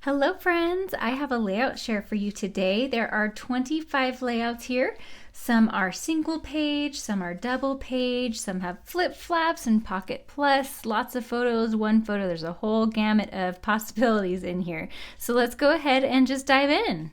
Hello friends, I have a layout share for you today. There are 25 layouts here. Some are single page, some are double page, some have flip flaps and pocket plus, lots of photos, one photo. There's a whole gamut of possibilities in here. So let's go ahead and just dive in.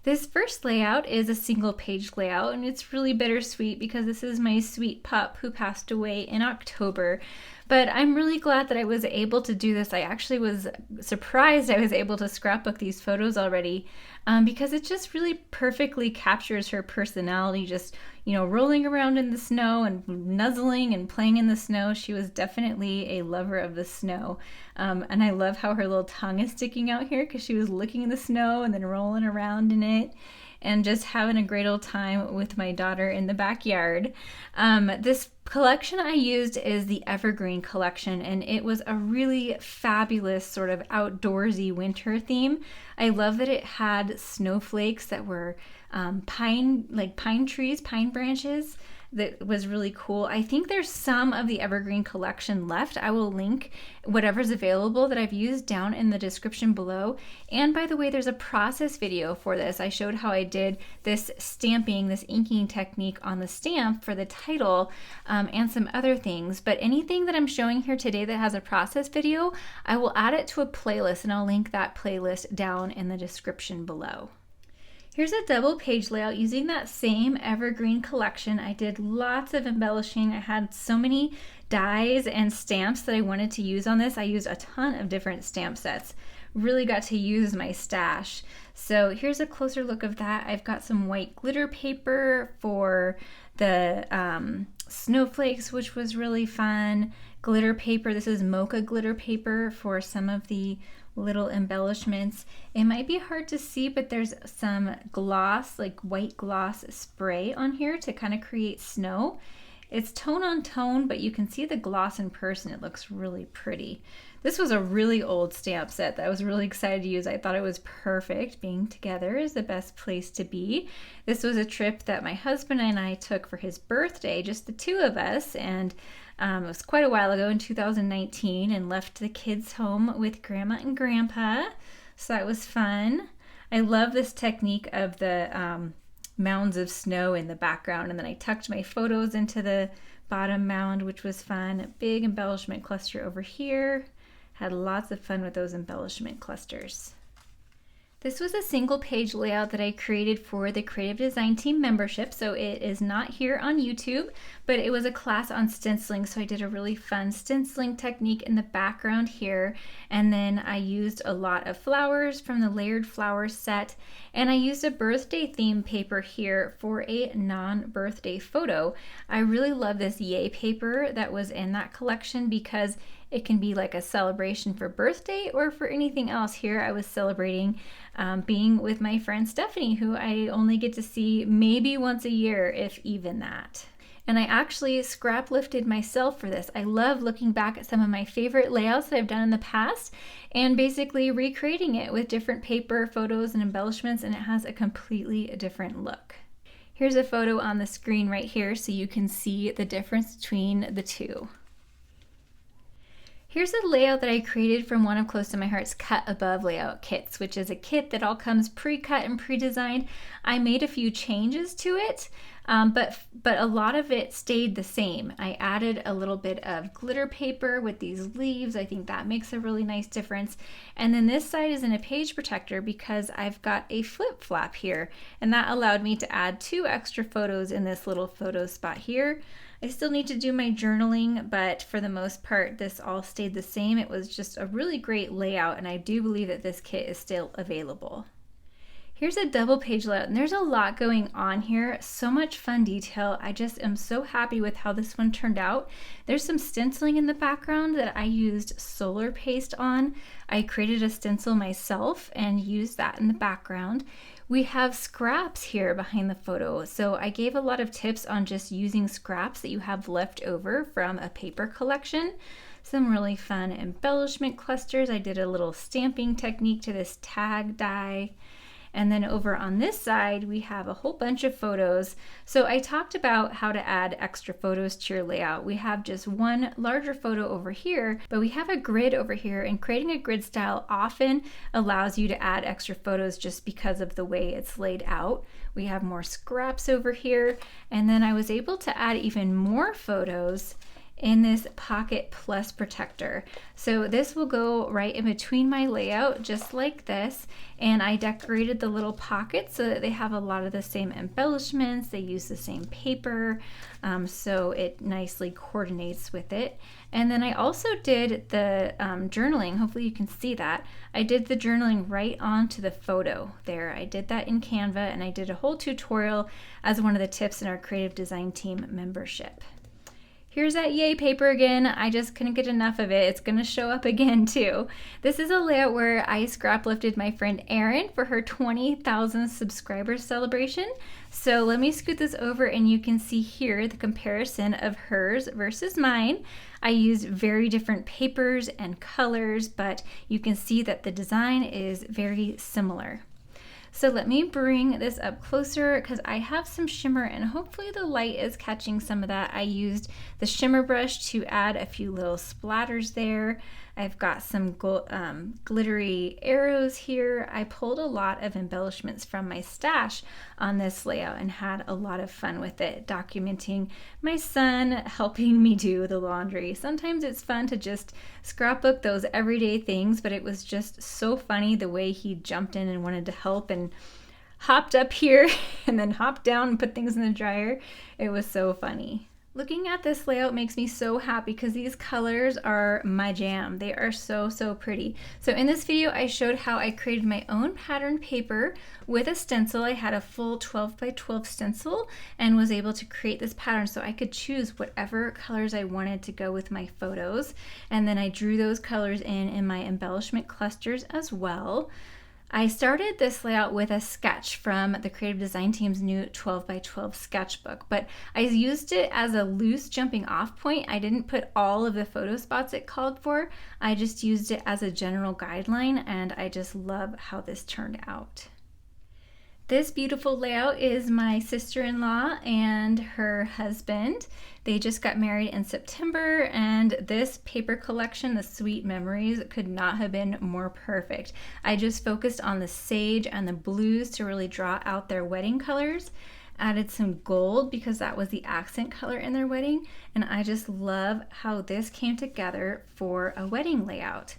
This first layout is a single page layout, and it's really bittersweet because this is my sweet pup who passed away in October. But I'm really glad that I was able to do this. I actually was surprised I was able to scrapbook these photos already because it just really perfectly captures her personality, just, rolling around in the snow and nuzzling and playing in the snow. She was definitely a lover of the snow. And I love how her little tongue is sticking out here because she was licking the snow and then rolling around in it and just having a great old time with my daughter in the backyard. This collection I used is the Evergreen collection, and it was a really fabulous sort of outdoorsy winter theme. I love that it had snowflakes that were pine trees, pine branches. That was really cool. I think there's some of the Evergreen collection left. I will link whatever's available that I've used down in the description below. And by the way, there's a process video for this. I showed how I did this stamping, this inking technique on the stamp for the title and some other things. But anything that I'm showing here today that has a process video, I will add it to a playlist, and I'll link that playlist down in the description below. Here's a double page layout using that same Evergreen collection. I did lots of embellishing. I had so many dies and stamps that I wanted to use on this. I used a ton of different stamp sets. Really got to use my stash. So here's a closer look of that. I've got some white glitter paper for the snowflakes, which was really fun. Glitter paper. This is mocha glitter paper for some of the little embellishments. It might be hard to see, but there's some gloss, like white gloss spray on here to kind of create snow. It's tone on tone, but you can see the gloss in person. It looks really pretty. This was a really old stamp set that I was really excited to use. I thought it was perfect. Being together is the best place to be. This was a trip that my husband and I took for his birthday, just the two of us, and it was quite a while ago in 2019, and left the kids home with Grandma and Grandpa. So that was fun. I love this technique of the mounds of snow in the background, and then I tucked my photos into the bottom mound, which was fun. A big embellishment cluster over here. Had lots of fun with those embellishment clusters. This was a single page layout that I created for the Creative Design Team membership, so it is not here on YouTube, but it was a class on stenciling, so I did a really fun stenciling technique in the background here, and then I used a lot of flowers from the layered flowers set, and I used a birthday theme paper here for a non-birthday photo. I really love this Yay paper that was in that collection because it can be like a celebration for birthday or for anything else. Here I was celebrating being with my friend Stephanie, who I only get to see maybe once a year, if even that. And I actually scrap lifted myself for this. I love looking back at some of my favorite layouts that I've done in the past and basically recreating it with different paper, photos, and embellishments, and it has a completely different look. Here's a photo on the screen right here so you can see the difference between the two. Here's a layout that I created from one of Close to My Heart's Cut Above layout kits, which is a kit that all comes pre-cut and pre-designed. I made a few changes to it, but a lot of it stayed the same. I added a little bit of glitter paper with these leaves. I think that makes a really nice difference. And then this side is in a page protector because I've got a flip flap here, and that allowed me to add 2 extra photos in this little photo spot here. I still need to do my journaling, but for the most part, this all stayed the same. It was just a really great layout, and I do believe that this kit is still available. Here's a double page layout, and there's a lot going on here. So much fun detail. I just am so happy with how this one turned out. There's some stenciling in the background that I used solar paste on. I created a stencil myself and used that in the background. We have scraps here behind the photo, so I gave a lot of tips on just using scraps that you have left over from a paper collection. Some really fun embellishment clusters. I did a little stamping technique to this tag die. And then over on this side, we have a whole bunch of photos. So I talked about how to add extra photos to your layout. We have just one larger photo over here, but we have a grid over here, and creating a grid style often allows you to add extra photos just because of the way it's laid out. We have more scraps over here, and then I was able to add even more photos in this Pocket Plus protector. So this will go right in between my layout, just like this. And I decorated the little pockets so that they have a lot of the same embellishments. They use the same paper, so it nicely coordinates with it. And then I also did the journaling. Hopefully you can see that. I did the journaling right onto the photo there. I did that in Canva, and I did a whole tutorial as one of the tips in our Creative Design Team membership. Here's that yay paper again. I just couldn't get enough of it. It's gonna show up again too. This is a layout where I scrap lifted my friend Erin for her 20,000 subscribers celebration. So let me scoot this over, and you can see here the comparison of hers versus mine. I used very different papers and colors, but you can see that the design is very similar. So let me bring this up closer because I have some shimmer, and hopefully the light is catching some of that. I used the shimmer brush to add a few little splatters there. I've got some glittery arrows here. I pulled a lot of embellishments from my stash on this layout and had a lot of fun with it, documenting my son helping me do the laundry. Sometimes it's fun to just scrapbook those everyday things, but it was just so funny the way he jumped in and wanted to help and hopped up here and then hopped down and put things in the dryer. It was so funny. Looking at this layout makes me so happy because these colors are my jam. They are so, so pretty. So in this video, I showed how I created my own pattern paper with a stencil. I had a full 12 by 12 stencil and was able to create this pattern so I could choose whatever colors I wanted to go with my photos. And then I drew those colors in my embellishment clusters as well. I started this layout with a sketch from the Creative Design Team's new 12 by 12 sketchbook, but I used it as a loose jumping off point. I didn't put all of the photo spots it called for. I just used it as a general guideline, and I just love how this turned out. This beautiful layout is my sister-in-law and her husband. They just got married in September, and this paper collection, the Sweet Memories, could not have been more perfect. I just focused on the sage and the blues to really draw out their wedding colors. Added some gold because that was the accent color in their wedding, and I just love how this came together for a wedding layout.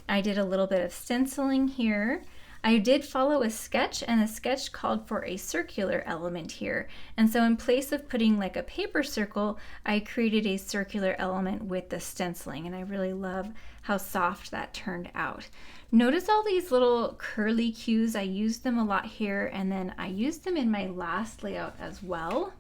I did a little bit of stenciling here. I did follow a sketch, and the sketch called for a circular element here. And so in place of putting like a paper circle, I created a circular element with the stenciling, and I really love how soft that turned out. Notice all these little curly cues. I used them a lot here, and then I used them in my last layout as well.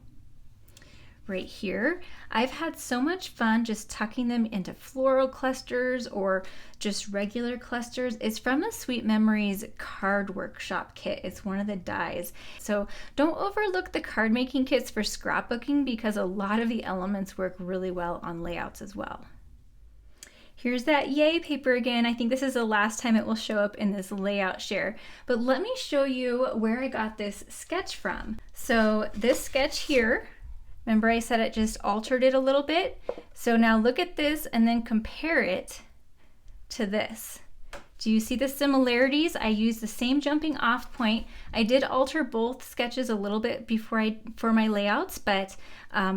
Right here. I've had so much fun just tucking them into floral clusters or just regular clusters. It's from the Sweet Memories card workshop kit. It's one of the dies. So don't overlook the card making kits for scrapbooking because a lot of the elements work really well on layouts as well. Here's that yay paper again. I think this is the last time it will show up in this layout share, but let me show you where I got this sketch from. So this sketch here, remember I said it just altered it a little bit? So now look at this and then compare it to this. Do you see the similarities? I used the same jumping off point. I did alter both sketches a little bit for my layouts, but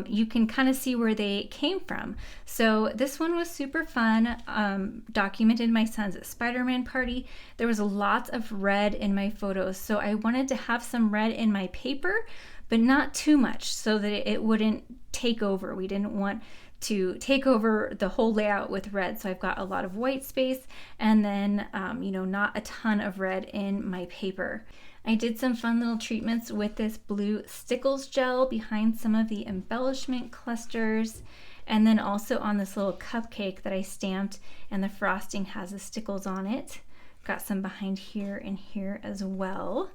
you can kind of see where they came from. So this one was super fun, documented my son's Spider-Man party. There was lots of red in my photos, so I wanted to have some red in my paper, but not too much so that it wouldn't take over. We didn't want to take over the whole layout with red. So I've got a lot of white space and then, not a ton of red in my paper. I did some fun little treatments with this blue Stickles gel behind some of the embellishment clusters. And then also on this little cupcake that I stamped, and the frosting has the stickles on it. Got some behind here and here as well.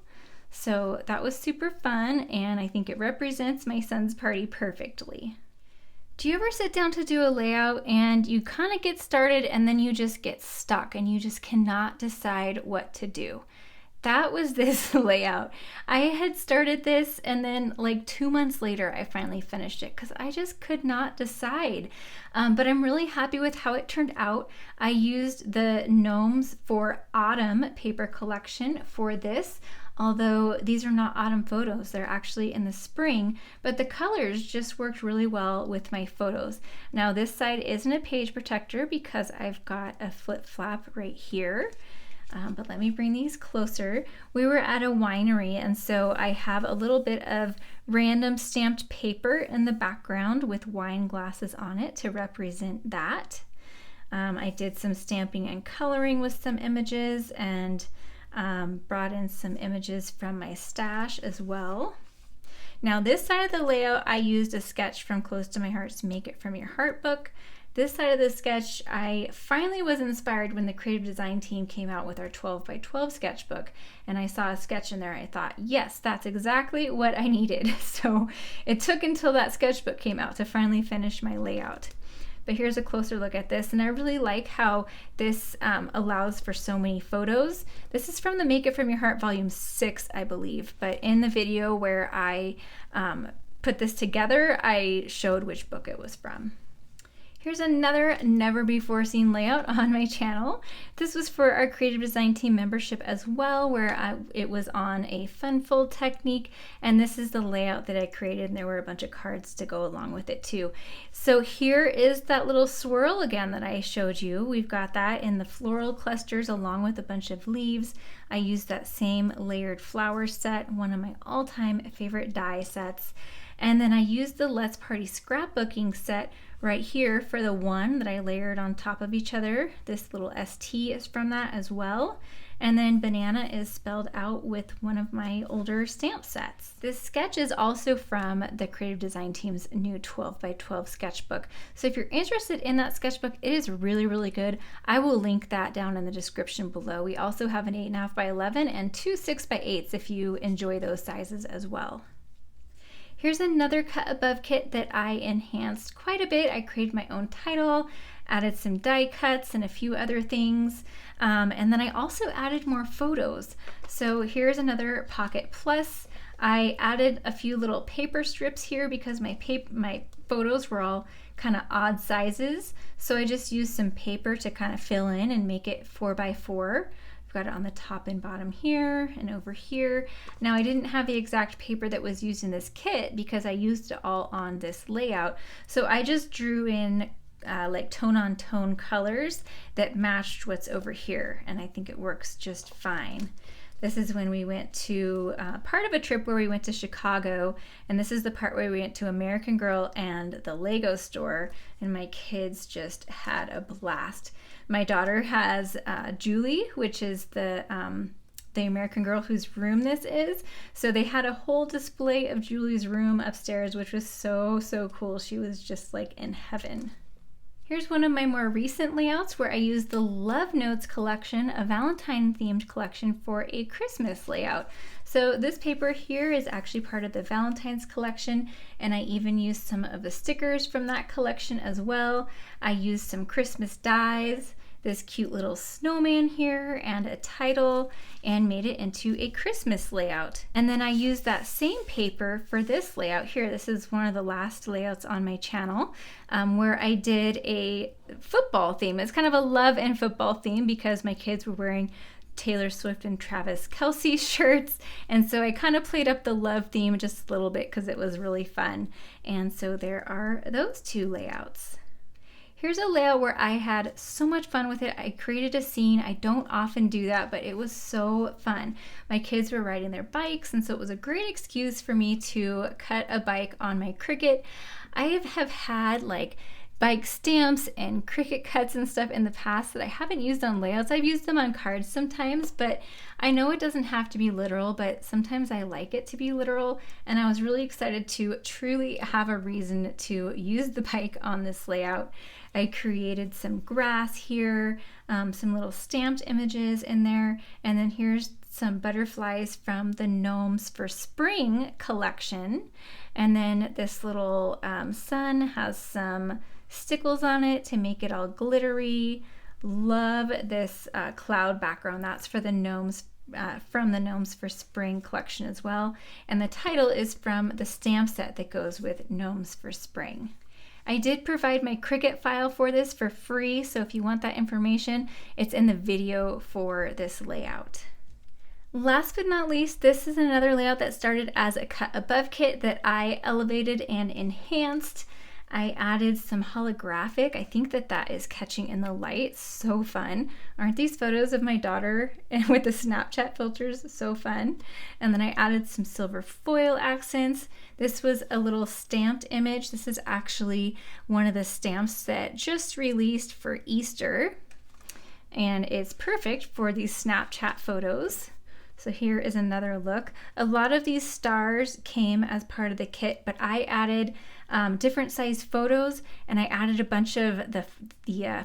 So that was super fun, and I think it represents my son's party perfectly. Do you ever sit down to do a layout and you kind of get started and then you just get stuck and you just cannot decide what to do? that was this layout. I had started this and then like 2 months later I finally finished it because I just could not decide. But I'm really happy with how it turned out. I used the Gnomes for Autumn paper collection for this, although these are not autumn photos, they're actually in the spring, but the colors just worked really well with my photos. Now this side isn't a page protector because I've got a flip flap right here. But let me bring these closer. We were at a winery, and so I have a little bit of random stamped paper in the background with wine glasses on it to represent that. I did some stamping and coloring with some images and brought in some images from my stash as well. Now this side of the layout, I used a sketch from Close to My Heart's Make It From Your Heart book. This side of the sketch, I finally was inspired when the creative design team came out with our 12 by 12 sketchbook, and I saw a sketch in there. I thought, yes, that's exactly what I needed. So it took until that sketchbook came out to finally finish my layout. But here's a closer look at this, and I really like how this allows for so many photos. This is from the Make It From Your Heart Volume 6, I believe, but in the video where I put this together, I showed which book it was from. Here's another never before seen layout on my channel. This was for our creative design team membership as well, where it was on a fun fold technique, and this is the layout that I created, and there were a bunch of cards to go along with it too. So here is that little swirl again that I showed you. We've got that in the floral clusters along with a bunch of leaves. I used that same layered flower set, one of my all-time favorite die sets. And then I used the Let's Party scrapbooking set right here for the one that I layered on top of each other. This little ST is from that as well. And then banana is spelled out with one of my older stamp sets. This sketch is also from the creative design team's new 12 by 12 sketchbook. So if you're interested in that sketchbook, it is really, really good. I will link that down in the description below. We also have an 8.5 by 11 and two 6 by 8s if you enjoy those sizes as well. Here's another cut above kit that I enhanced quite a bit. I created my own title, added some die cuts and a few other things. And then I also added more photos. So here's another Pocket Plus. I added a few little paper strips here because my photos were all kind of odd sizes. So I just used some paper to kind of fill in and make it 4 by 4. Got it on the top and bottom here and over here. Now I didn't have the exact paper that was used in this kit because I used it all on this layout. So I just drew in like tone on tone colors that matched what's over here, and I think it works just fine. This is when we went to part of a trip where we went to Chicago, and this is the part where we went to American Girl and the Lego store, and my kids just had a blast. My daughter has Julie, which is the American Girl whose room this is. So they had a whole display of Julie's room upstairs, which was so, so cool. She was just like in heaven. Here's one of my more recent layouts where I used the Love Notes collection, a Valentine themed collection, for a Christmas layout. So this paper here is actually part of the Valentine's collection, and I even used some of the stickers from that collection as well. I used some Christmas dies, this cute little snowman here, and a title, and made it into a Christmas layout. And then I used that same paper for this layout here. This is one of the last layouts on my channel, where I did a football theme. It's kind of a love and football theme because my kids were wearing Taylor Swift and Travis Kelce shirts, and so I kind of played up the love theme just a little bit because it was really fun. And so there are those two layouts. Here's a layout where I had so much fun with it. I created a scene. I don't often do that, but it was so fun. My kids were riding their bikes, and so it was a great excuse for me to cut a bike on my Cricut. I have had like bike stamps and Cricut cuts and stuff in the past that I haven't used on layouts. I've used them on cards sometimes, but I know it doesn't have to be literal, but sometimes I like it to be literal, and I was really excited to truly have a reason to use the bike on this layout. I created some grass here, some little stamped images in there, and then here's some butterflies from the Gnomes for Spring collection. And then this little sun has some stickles on it to make it all glittery, Love this cloud background. That's for the gnomes, from the Gnomes for Spring collection as well. And the title is from the stamp set that goes with Gnomes for Spring. I did provide my Cricut file for this for free, so if you want that information, it's in the video for this layout. Last but not least, this is another layout that started as a cut above kit that I elevated and enhanced. I added some holographic. I think that is catching in the light. So fun. Aren't these photos of my daughter with the Snapchat filters so fun? And then I added some silver foil accents. This was a little stamped image. This is actually one of the stamps that just released for Easter. And it's perfect for these Snapchat photos. So here is another look. A lot of these stars came as part of the kit, but I added different size photos, and I added a bunch of the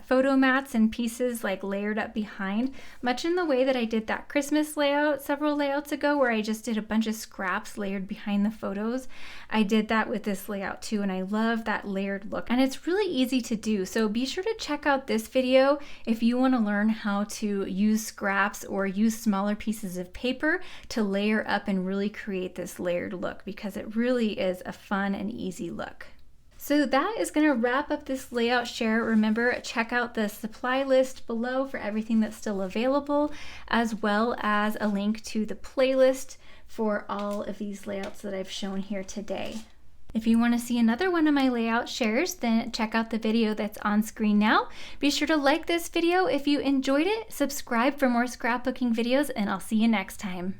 photo mats and pieces like layered up behind, much in the way that I did that Christmas layout several layouts ago where I just did a bunch of scraps layered behind the photos. I did that with this layout too, and I love that layered look, and it's really easy to do. So be sure to check out this video if you want to learn how to use scraps or use smaller pieces of paper to layer up and really create this layered look, because it really is a fun and easy look. So that is going to wrap up this layout share. Remember, check out the supply list below for everything that's still available, as well as a link to the playlist for all of these layouts that I've shown here today. If you want to see another one of my layout shares, then check out the video that's on screen now. Be sure to like this video if you enjoyed it, subscribe for more scrapbooking videos, and I'll see you next time.